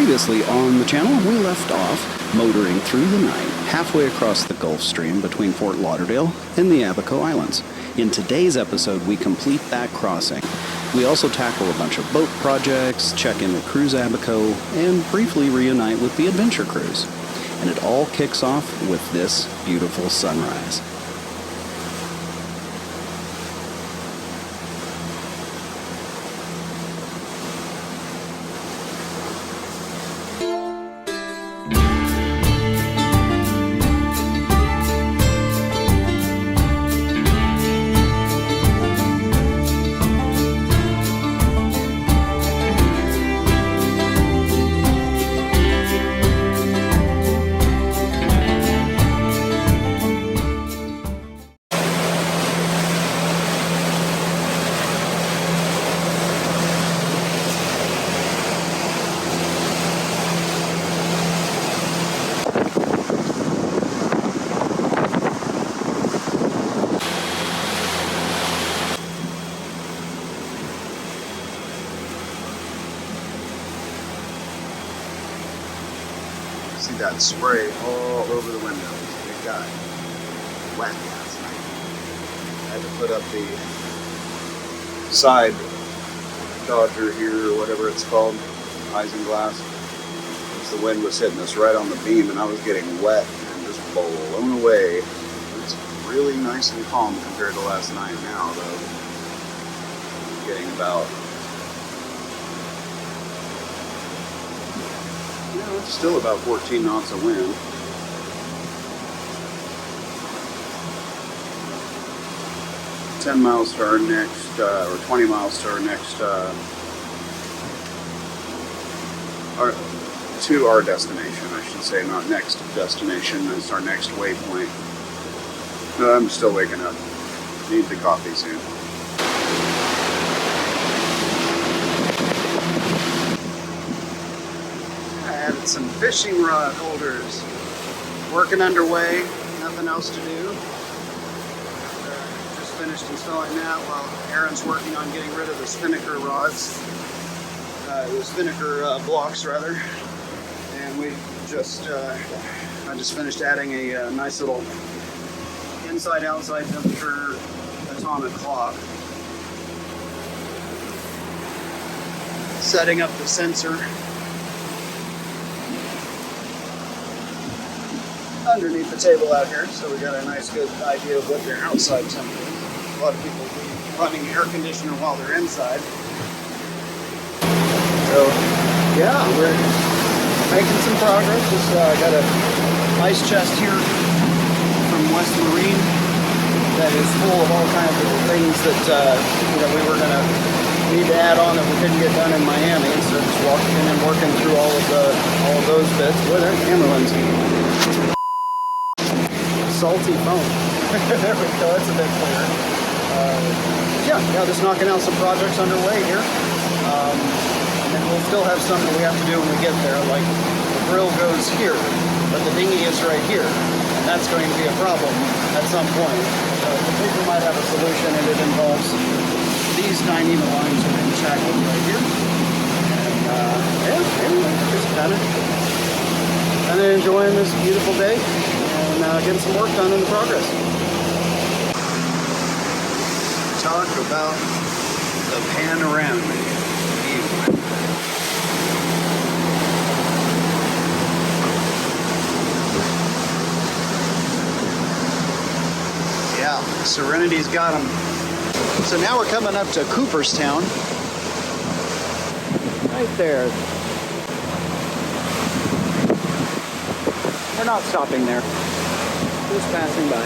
Previously on the channel, we left off motoring through the night halfway across the Gulf Stream between Fort Lauderdale and the Abaco Islands. In today's episode, we complete that crossing. We also tackle a bunch of boat projects, check in with Cruise Abaco, and briefly reunite with the adventure cruise. And it all kicks off with this beautiful sunrise. See that spray all over the windows. It got wet last night. I had to put up the side dodger here, or whatever it's called, isinglass. Because the wind was hitting us right on the beam and I was getting wet and just blown away. It's really nice and calm compared to last night now, though. Getting about, it's still about 14 knots of wind. $10 miles to our next, or 20 miles to our next, to our destination, I should say, not next destination. It's our next waypoint. I'm still waking up. Need the coffee soon. Added some fishing rod holders. Working underway, nothing else to do. Just finished installing that while Aaron's working on getting rid of the spinnaker rods. The spinnaker blocks rather. And we just, I just finished adding a nice little inside-outside temperature atomic clock. Setting up the sensor underneath the table out here, so we got a nice good idea of what their outside temperature is. A lot of people running air conditioner while they're inside. So yeah, we're making some progress. Just got a ice chest here from West Marine that is full of all kinds of things that we were gonna need to add on that we couldn't get done in Miami. So just walking in and working through all of those bits. Boy, that camera lens. Salty foam. There we go, that's a bit clearer. Yeah, just knocking out some projects underway here. And then we'll still have some that we have to do when we get there, like the grill goes here, but the dinghy is right here. And that's going to be a problem at some point. So I think we might have a solution, and it involves these Dania lines are being shackled right here. And anyway, just kind of enjoying this beautiful day. Getting some work done in the progress. Talk about the panoramic view. Yeah, Serenity's got them. So now we're coming up to Cooperstown. Right there. We're not stopping there. Just passing by.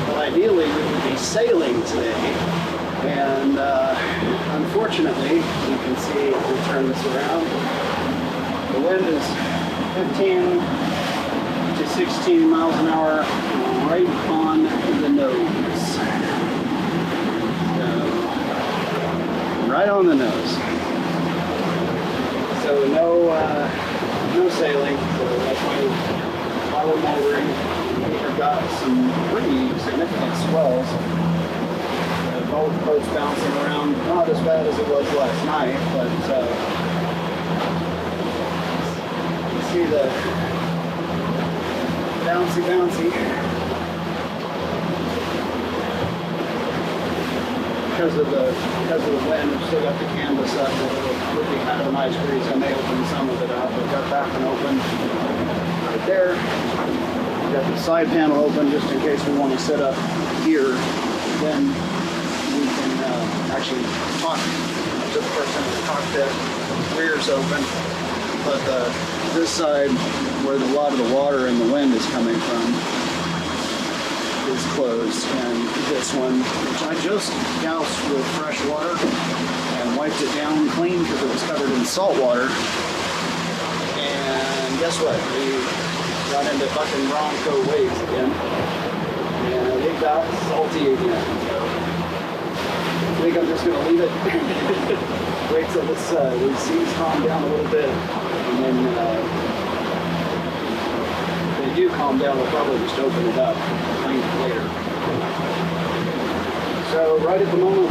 Well, ideally we would be sailing today, and unfortunately, you can see, if we turn this around, the wind is 15 to 16 miles an hour right on the nose. Right on the nose. So no sailing, so that's why we're motoring. We've got some pretty significant swells boats bouncing around. Not as bad as it was last night, but you see the bouncy. Because of the wind, we've still got the canvas up. It would be kind of a nice breeze. I may open some of it up. We've got that one open right there. We've got the side panel open just in case we want to sit up here. Then we can actually talk to the person in the cockpit. Rear's open, but this side, where a lot of the water and the wind is coming from, is closed, and this one, which I just doused with fresh water and wiped it down clean because it was covered in salt water. And guess what? We got into fucking Bronco waves again, and it got salty again. So I think I'm just gonna leave it. Wait till these seas calm down a little bit, and then if they do calm down, we'll probably just open it up later. So right at the moment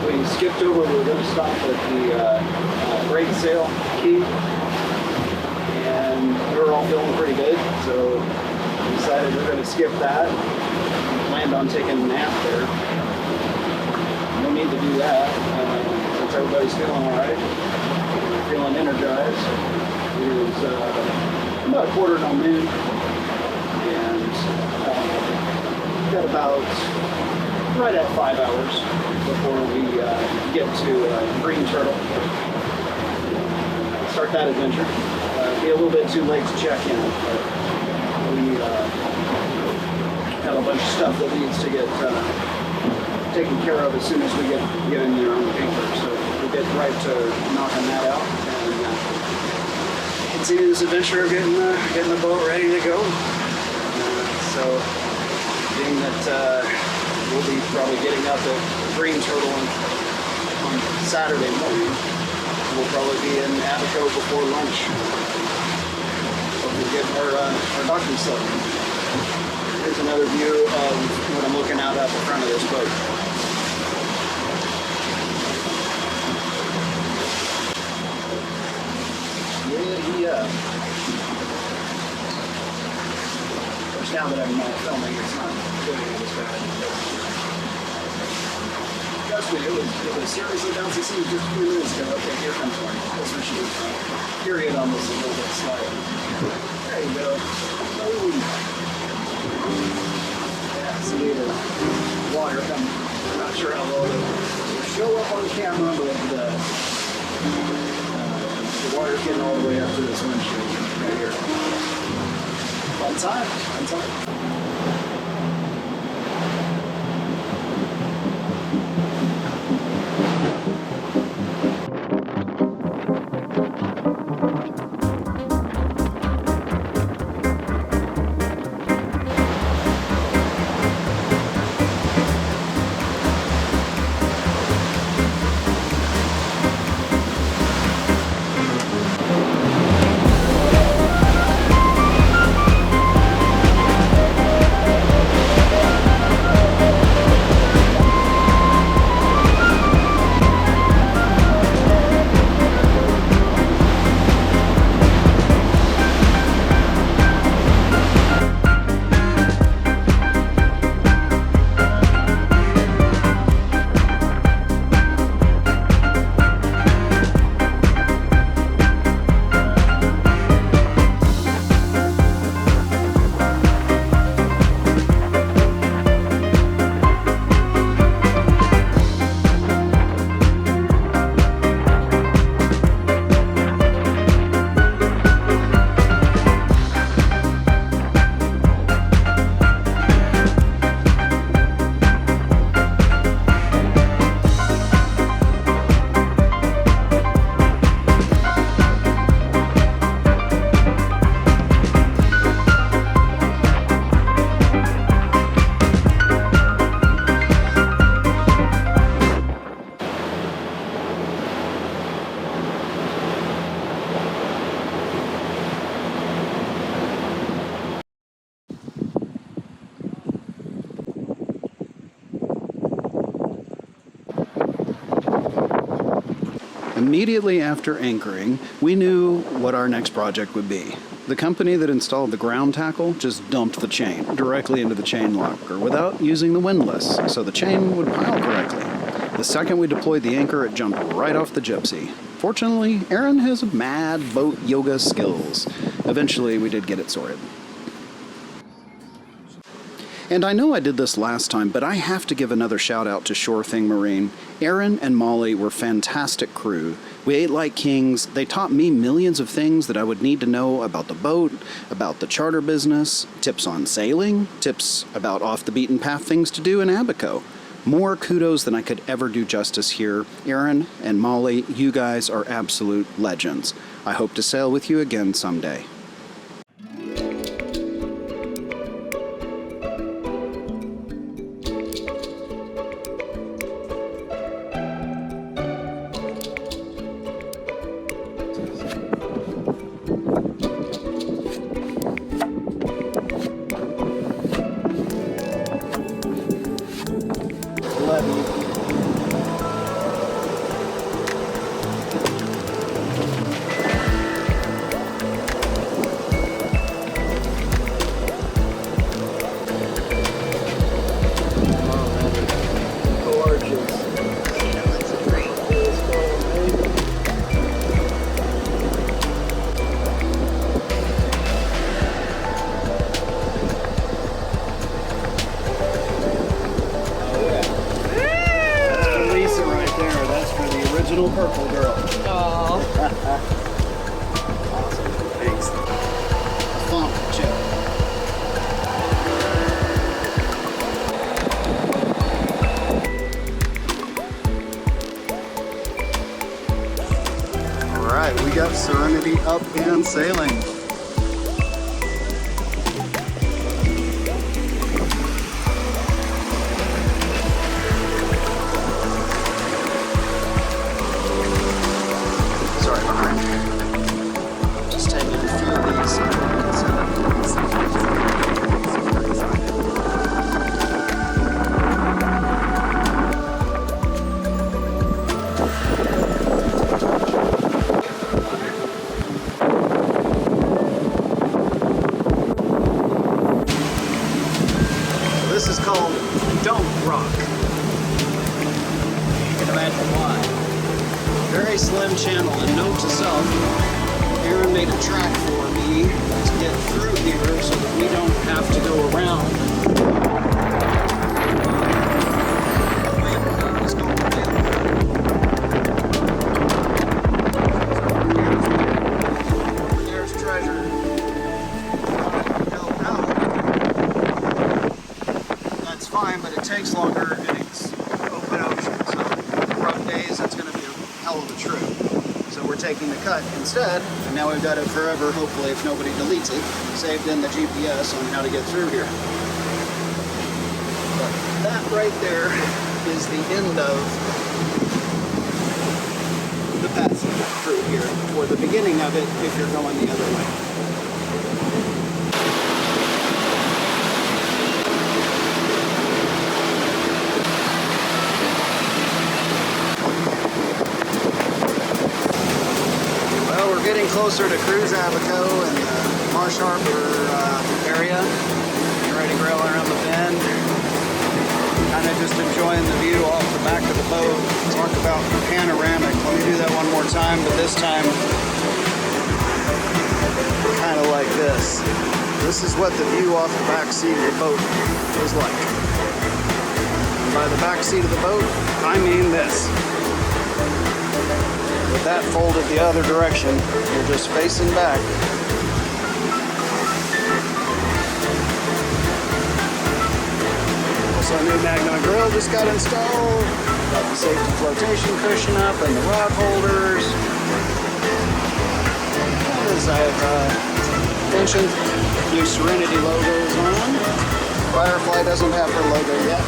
we skipped over, we're going to stop at the Great Sail Key, and we were all feeling pretty good, so we decided we're going to skip that. We planned on taking a nap there. No need to do that, since everybody's feeling alright. We're feeling energized. It was about 1:45, and got about right at 5 hours before we get to Green Turtle. Start that adventure. Be a little bit too late to check in, but we have a bunch of stuff that needs to get taken care of as soon as we get in there on the paper. So we'll get right to knocking that out and continue this adventure of getting the boat ready to go. So being that we'll be probably getting out the Green Turtle on Saturday morning, we'll probably be in Abaco before lunch. Hopefully get our docking set. Here's another view of what I'm looking out the front of this boat. Yeah. Now that I'm filming, it's not doing it as bad. Trust me, it was seriously bouncy seas just a few minutes ago. Okay, here comes one. This one should be fun. Period on this a little bit slide. There you go. Ooh. Yeah, see the water coming. I'm not sure how low it will show up on camera, but the water's getting all the way up to this windshield right here. Fun time. Immediately after anchoring, we knew what our next project would be. The company that installed the ground tackle just dumped the chain directly into the chain locker without using the windlass, so the chain would pile correctly. The second we deployed the anchor, it jumped right off the Gypsy. Fortunately, Aaron has mad boat yoga skills. Eventually, we did get it sorted. And I know I did this last time, but I have to give another shout out to Sure Thing Marine. Aaron and Molly were fantastic crew. We ate like kings. They taught me millions of things that I would need to know about the boat, about the charter business, tips on sailing, tips about off the beaten path things to do in Abaco. More kudos than I could ever do justice here. Aaron and Molly, you guys are absolute legends. I hope to sail with you again someday. Purple girl. Oh. Awesome. Thanks. Funk chip. Alright, we got Serenity up and sailing. This is called Don't Rock. You can imagine why. Very slim channel, and note to self, Aaron made a track for me to get through here so that we don't have to go around. There's treasure. That's fine, but it takes longer and it's open ocean, so rough days, that's going to be a hell of a trip. So we're taking the cut instead, and now we've got it forever, hopefully if nobody deletes it, saved in the GPS on how to get through here. But that right there is the end of the path through here, or the beginning of it if you're going the other way. Getting closer to Cruise Abaco and the Marsh Harbor area. Get ready to grill around the bend. Kind of just enjoying the view off the back of the boat. Talk about panoramic. Let me do that one more time, but this time kind of like this. This is what the view off the back seat of the boat is like. And by the back seat of the boat, I mean this. With that folded the other direction, you're just facing back. Also, a new Magna grill just got installed. Got the safety flotation cushion up and the rod holders. As I've mentioned, new Serenity logos on. Firefly doesn't have her logo yet.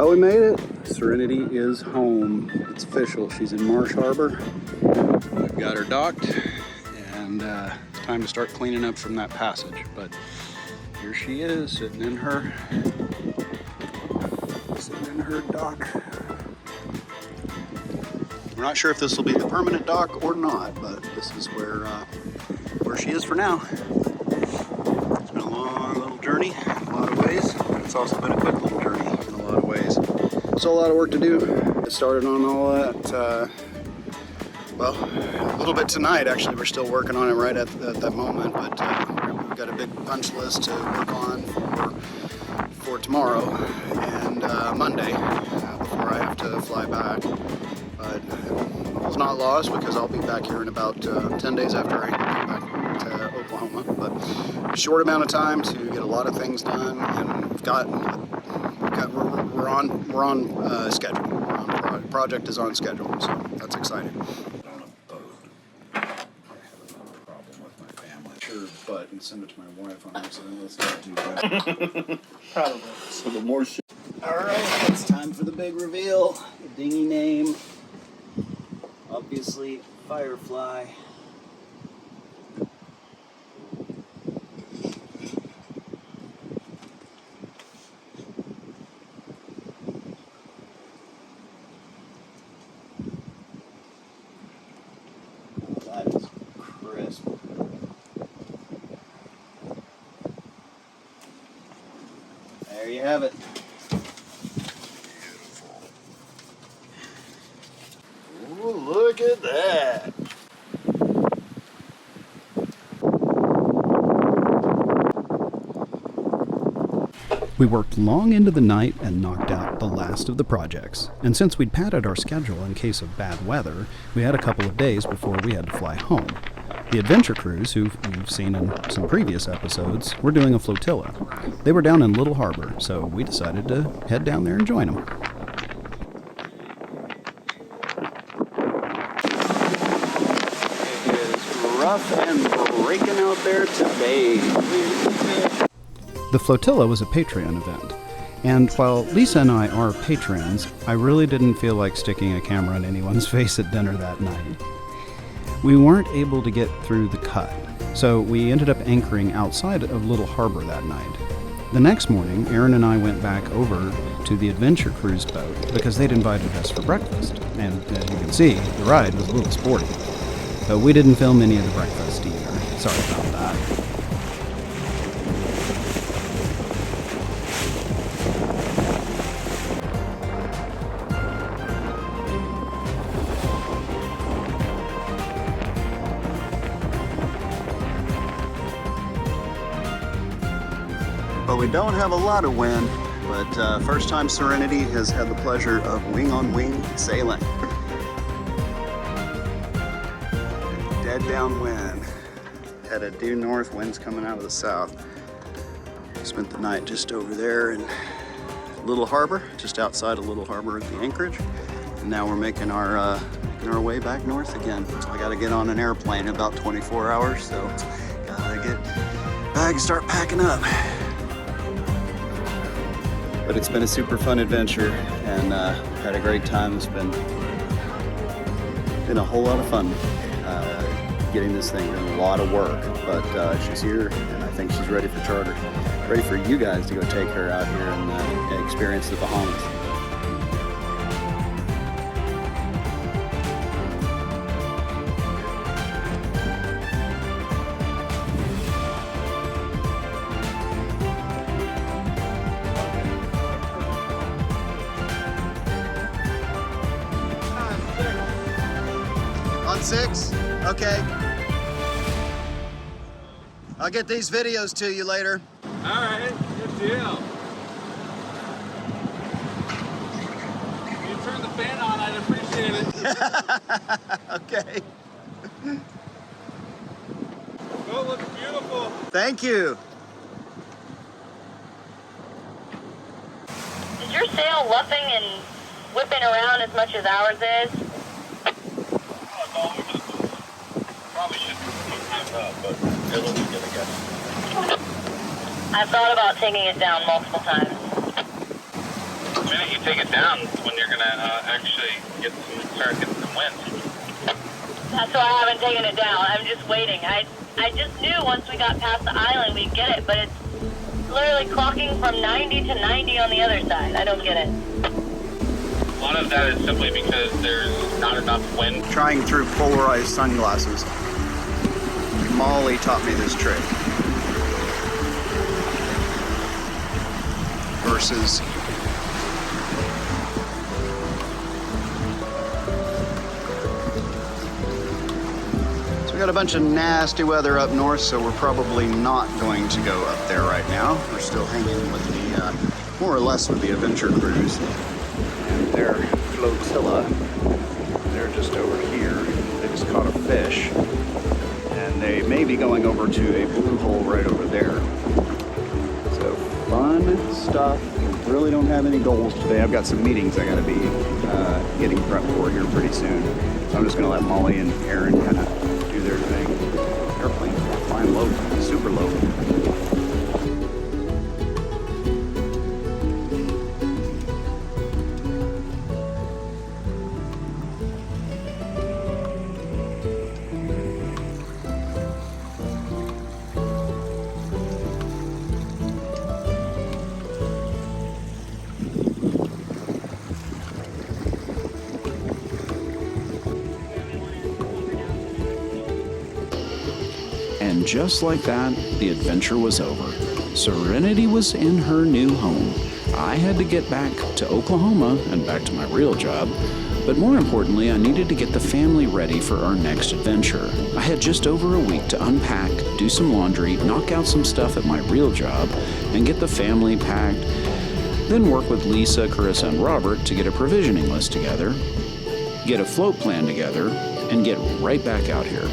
Well, we made it. Serenity is home. It's official. She's in Marsh Harbor. We've got her docked, and it's time to start cleaning up from that passage. But here she is, sitting in her dock. We're not sure if this will be the permanent dock or not, but this is where she is for now. It's been a long little journey in a lot of ways, but it's also been a quick little journey in a lot of ways. Still a lot of work to do. Get started on all that, well, a little bit tonight actually. We're still working on it right at that moment, but we've got a big punch list to work on for tomorrow and Monday before I have to fly back. But all's not lost, because I'll be back here in about 10 days after I get back to Oklahoma. But a short amount of time to get a lot of things done, and we're on schedule. Project is on schedule, so that's exciting. On a boat, I have no problem with my family. Sure, but and send it to my wife on accident. Let's not do that. Probably. So the more shit. All right, it's time for the big reveal. The dinghy name, obviously Firefly. That is crisp. There you have it. Ooh, look at that. We worked long into the night and knocked out the last of the projects. And since we'd padded our schedule in case of bad weather, we had a couple of days before we had to fly home. The adventure crews, who you've seen in some previous episodes, were doing a flotilla. They were down in Little Harbour, so we decided to head down there and join them. It is rough and breaking out there today. The flotilla was a Patreon event, and while Lisa and I are patrons, I really didn't feel like sticking a camera in anyone's face at dinner that night. We weren't able to get through the cut, so we ended up anchoring outside of Little Harbour that night. The next morning, Aaron and I went back over to the adventure cruise boat because they'd invited us for breakfast, and as you can see, the ride was a little sporty. But we didn't film any of the breakfast either. Sorry about that. But we don't have a lot of wind, but first time Serenity has had the pleasure of wing-on-wing sailing. Dead downwind, headed due north, winds coming out of the south. Spent the night just over there in Little Harbour, just outside of Little Harbour at the anchorage. And now we're making our way back north again. So I gotta get on an airplane in about 24 hours, so gotta get back and start packing up. But it's been a super fun adventure, and had a great time. It's been a whole lot of fun getting this thing done. A lot of work, but she's here, and I think she's ready for charter. Ready for you guys to go take her out here and experience the Bahamas. On 6? Okay. I'll get these videos to you later. All right, good deal. If you turn the fan on, I'd appreciate it. Okay. Oh, looks beautiful. Thank you. Is your sail luffing and whipping around as much as ours is? All over the place. Probably should be up, but it'll be good again. I've thought about taking it down multiple times. I mean, minute you take it down is when you're gonna actually start getting some wind. That's why I haven't taken it down. I'm just waiting. I just knew once we got past the island we'd get it, but it's literally clocking from 90 to 90 on the other side. I don't get it. A lot of that is simply because there's not enough wind. Trying through polarized sunglasses. Molly taught me this trick. Versus so we got a bunch of nasty weather up north, so we're probably not going to go up there right now. We're still hanging with the more or less with the adventure cruise and their flotilla. They're just over here. They just caught a fish, and they may be going over to a blue hole right over there. So fun stuff. Really don't have any goals today. I've got some meetings I gotta be getting prepped for here pretty soon. So I'm just gonna let Molly and Aaron kind of do their thing. Airplane's flying low, super low. And just like that, the adventure was over. Serenity was in her new home. I had to get back to Oklahoma and back to my real job, but more importantly, I needed to get the family ready for our next adventure. I had just over a week to unpack, do some laundry, knock out some stuff at my real job, and get the family packed, then work with Lisa, Carissa, and Robert to get a provisioning list together, get a float plan together, and get right back out here.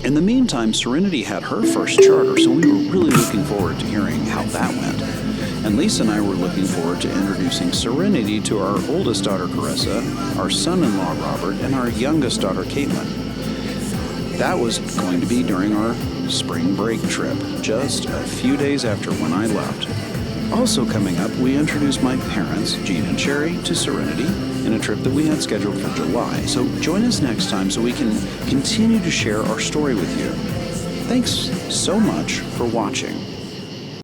In the meantime, Serenity had her first charter, so we were really looking forward to hearing how that went. And Lisa and I were looking forward to introducing Serenity to our oldest daughter, Carissa, our son-in-law, Robert, and our youngest daughter, Caitlin. That was going to be during our spring break trip, just a few days after when I left. Also coming up, we introduced my parents, Gene and Sherry, to Serenity in a trip that we had scheduled for July. So join us next time so we can continue to share our story with you. Thanks so much for watching.